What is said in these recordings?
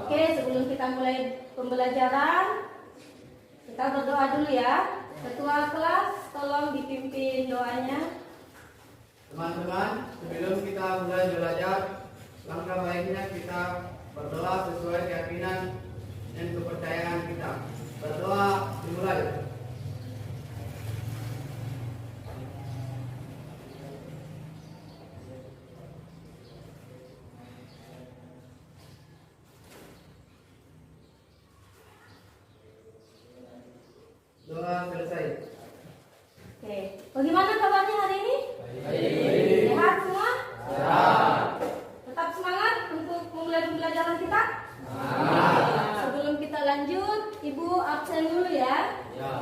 Oke, sebelum kita mulai pembelajaran, kita berdoa dulu ya. Ketua kelas, tolong dipimpin doanya. Teman-teman, sebelum kita mulai belajar, langkah baiknya kita berdoa sesuai keyakinan dan kepercayaan kita. Berdoa dimulai. Doa selesai. Oke, bagaimana kabarnya hari ini? Baik. Sehat semua? Sehat. Tetap semangat untuk memulai pembelajaran kita? Sebelum kita lanjut, Ibu absen dulu ya. Ya.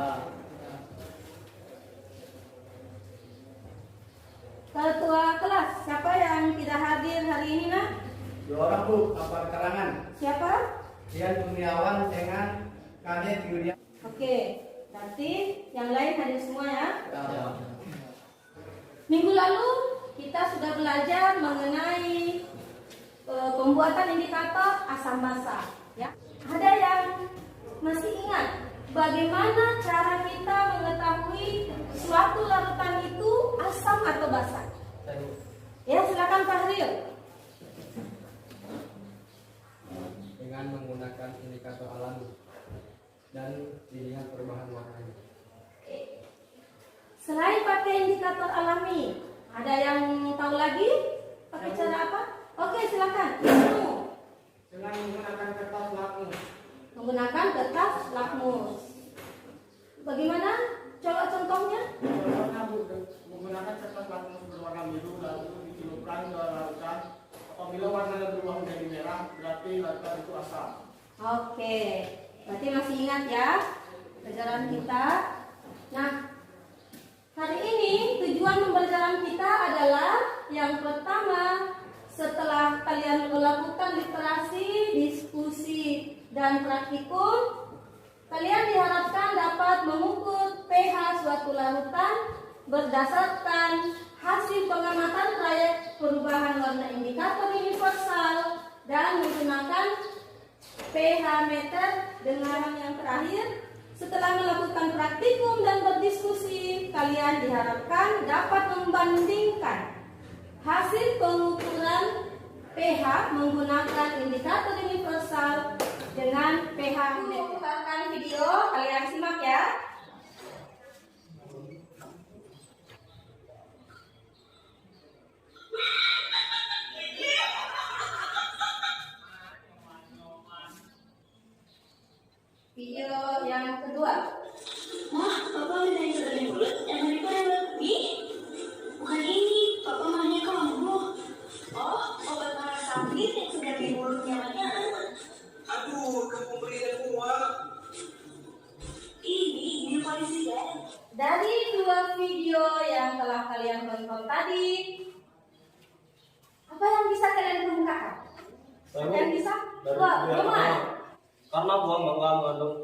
Ketua kelas, siapa yang tidak hadir hari ini, nak? 2 orang Bu, kapal karangan. Siapa? Dian Kurniawan dengan Kadet Yulia. Oke, berarti yang lain hadir semua ya. Ya. Minggu lalu kita sudah belajar mengenai pembuatan indikator asam basa. Ya, ada yang masih ingat bagaimana cara kita mengetahui suatu larutan itu asam atau basa? Ya, silakan Pak Rio. Dengan menggunakan indikator alami dan dilihat perubahan warnanya. Selain pakai indikator alami, ada yang tahu lagi pakai cara apa? Oke, silakan. Kamu Dengan menggunakan kertas lakmus. menggunakan kertas lakmus. Bagaimana? Coba contohnya. Contohnya Bu, menggunakan kertas lakmus berwarna biru lalu dicelupkan ke larutan. Apabila warnanya berubah menjadi merah, berarti larutan itu asam. Oke, berarti masih ingat ya pelajaran kita. Nah, hari ini tujuan pembelajaran kita adalah yang pertama, setelah kalian melakukan literasi, diskusi, dan praktikum, kalian diharapkan dapat mengukur pH suatu larutan berdasarkan hasil pengamatan proyek perubahan warna indikator universal dan menggunakan pH meter. Dengan yang terakhir, setelah melakukan praktikum dan berdiskusi, kalian diharapkan dapat membandingkan hasil pengukuran pH menggunakan indikator universal dengan pH meter. Putarkan video, kalian simak ya. Video yang kedua. Mah, papa udah yang sebagian mulut, yang hari yang lebih. Bukan ini, papa mahnya kamu. Oh, obat marah sakit yang sebagian mulutnya mana? Aduh, kamu beri uang. Ini polisi ya. Dari 2 video yang telah kalian tonton tadi, apa yang bisa kalian kemukakan? Kalian bisa? Wah, lumayan. Karena buah mangga mengandung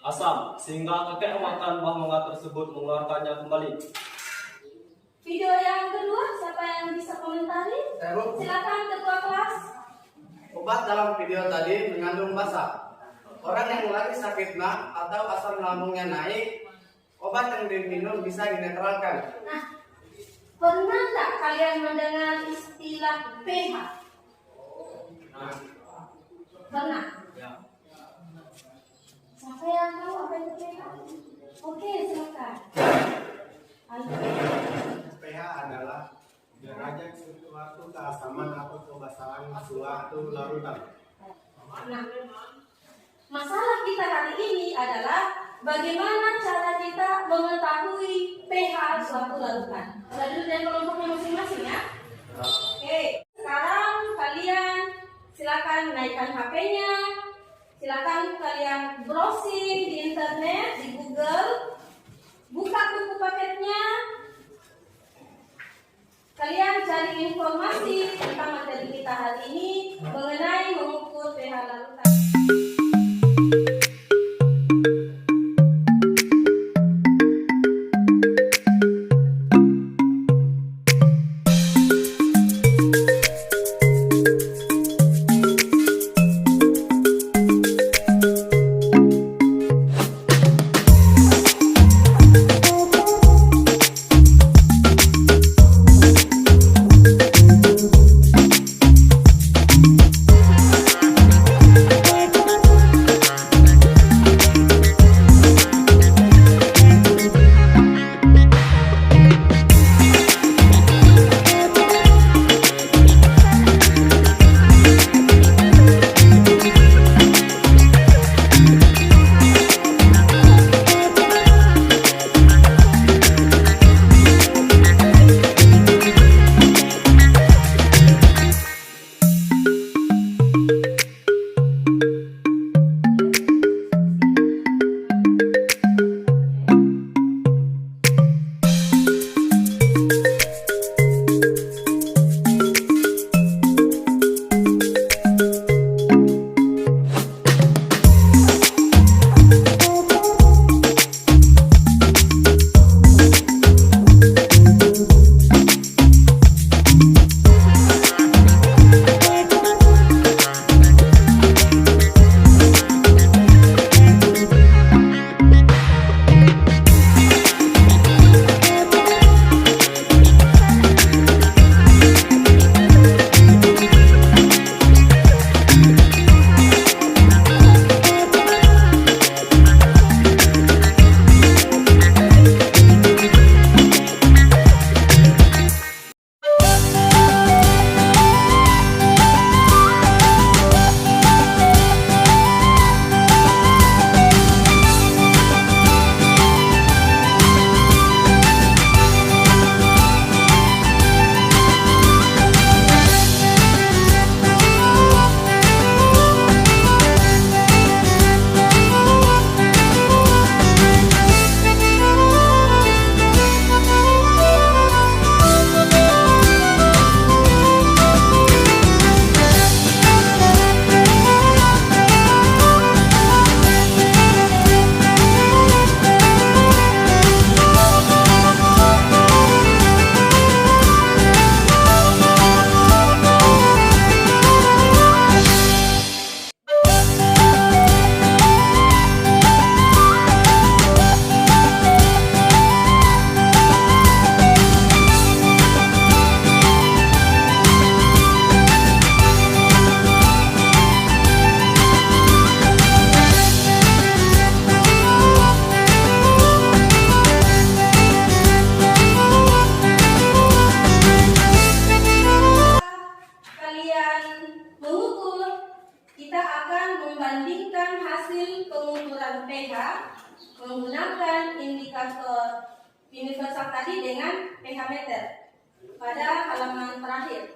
asam, sehingga kakek makan buah mangga tersebut mengeluarkannya kembali. Video yang kedua, siapa yang bisa komentari? Saya Bu. Silakan ketua kelas. Obat dalam video tadi mengandung basa. Orang yang lagi sakit mah atau asam lambungnya naik, obat yang diminum bisa dinetralkan. Nah, pernah tak kalian mendengar istilah pH? Pernah? Ya. Siapa yang tahu apa itu pH? Oke, silakan. pH adalah derajat suatu keasaman atau kebasahan suatu larutan. Nah, masalah kita hari ini adalah bagaimana cara kita mengetahui pH suatu larutan. Belajar dari kelompoknya masing-masing ya. Oke, sekarang kalian silakan naikkan HP-nya. Silakan kalian browsing di internet, di Google. Buka buku paketnya. Kalian cari informasi tentang materi kita hari ini mengenai mengukur pH larutan. membandingkan hasil pengukuran pH menggunakan indikator universal tadi dengan pH meter pada halaman terakhir.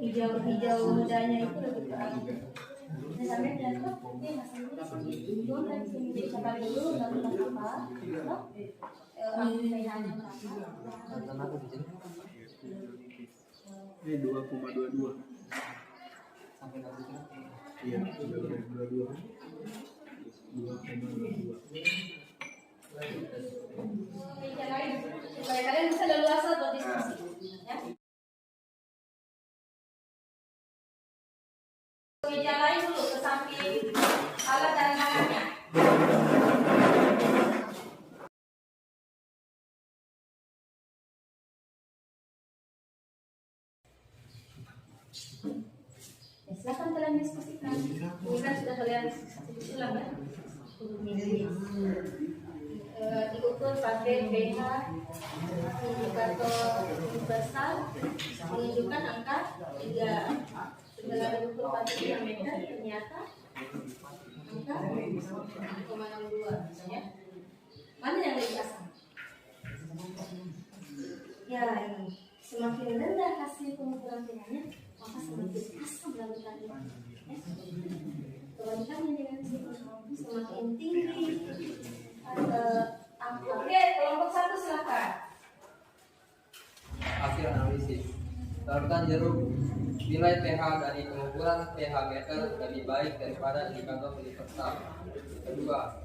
Hijau mudanya itu lebih ke arah. Nah, sampai jatuh dia masih dulu dan jadi sekali dulu lalu apa? pH-nya berapa? Ini 2,22. Iya, 2,22. 2,22. Supaya kalian bisa leluasa berdiskusi, ya. Meja lain dulu ke samping alat dan tangannya. Ya, silakan kalian diskusikan. Ini kan sudah kalian ulang ya. Diukur pakai pH indikator universal menunjukkan angka 3. Setelah diukur pakai diameter ternyata angka 0,62 ya. Mana yang lebih asam? Ya, ini semakin rendah hasil pengukuran pH-nya, maka semakin asam larutannya. Ya. Kebalikannya dengan semakin tinggi angka. Oke, kelompok 1 silakan. Hasil analisis. Larutan jeruk nilai pH dari pengukuran pH meter lebih baik daripada indikator universal. Kedua,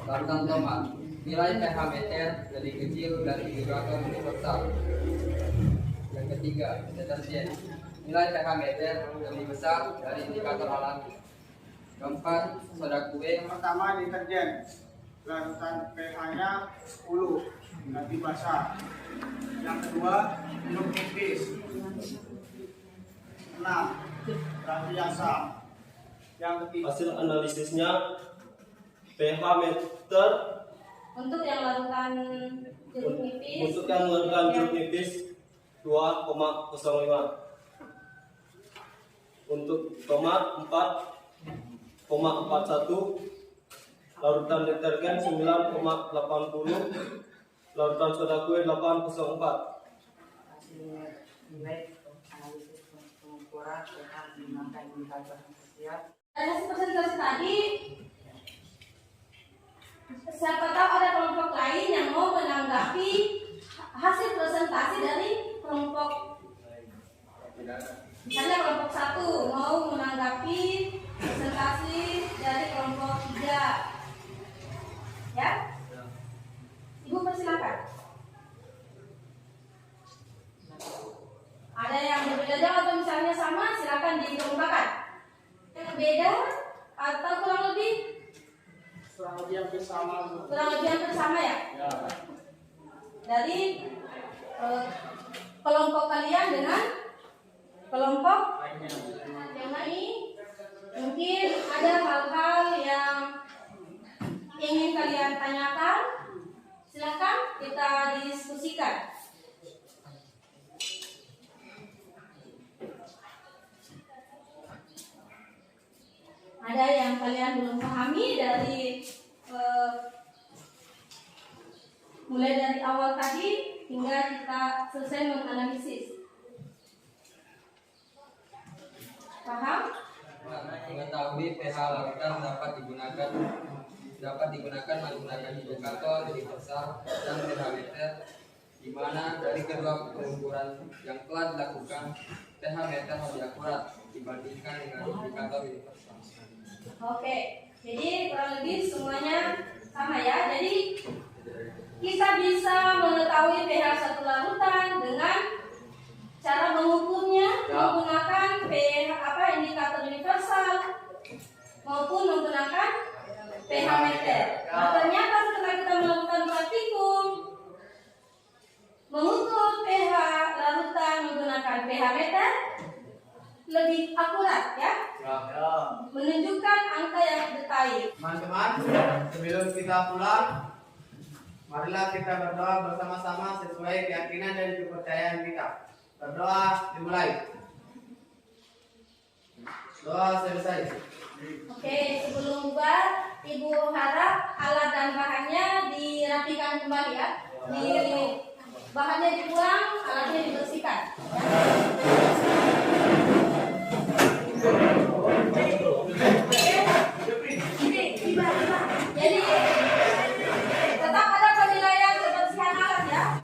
larutan tomat nilai pH meter lebih kecil dari indikator universal. Yang ketiga, deterjen nilai pH meter lebih besar dari indikator alami. Keempat, soda kue. Yang pertama deterjen, larutan pH-nya 10, nanti basah. Yang kedua jeruk nipis 6, berarti asam. Yang ketiga Hasil analisisnya pH meter Untuk yang larutan jeruk nipis. untuk yang larutan jeruk nipis 2,05. Untuk tomat 4,41. Larutan deterjen 9,80. Larutan soda kue 8,04. Nilai analisis pengukuran dengan menggunakan indikator sosial. Dari hasil presentasi tadi, siapa tahu ada kelompok lain yang mau menanggapi hasil presentasi dari kelompok. Misalnya kelompok 1 mau menanggapi presentasi dari kelompok 3. Ya? Ibu persilakan. Ada yang berbeda jauh atau misalnya sama, silakan dikemukakan. Yang beda atau kurang lebih hampir sama. kurang lebih hampir sama ya? Ya. Dari kelompok kalian dengan kelompok yang lain. Mungkin ada hal-hal yang ingin kalian tanyakan, silakan kita diskusikan. Ada yang kalian belum pahami dari mulai dari awal tadi hingga kita selesai menganalisis. Paham? Mengetahui pH larutan dapat digunakan menggunakan indikator universal dan pH meter, di mana dari kedua pengukuran yang telah dilakukan pH meter lebih akurat dibandingkan dengan indikator universal. Oke, jadi kurang lebih semuanya sama ya. Jadi kita bisa mengetahui pH satu larutan dengan cara mengukurnya menggunakan indikator universal maupun menggunakan pH meter. Nah, ternyata setelah kita melakukan praktikum mengukur pH larutan menggunakan pH meter lebih akurat ya, menunjukkan angka yang detail. Teman-teman, sebelum kita pulang, marilah kita berdoa bersama-sama sesuai keyakinan dan kepercayaan kita. Berdoa dimulai. Doa selesai. Oke, sebelum bubar, Ibu harap alat dan bahannya dirapikan kembali ya. Bahannya dibuang, alatnya dibersihkan. Ya.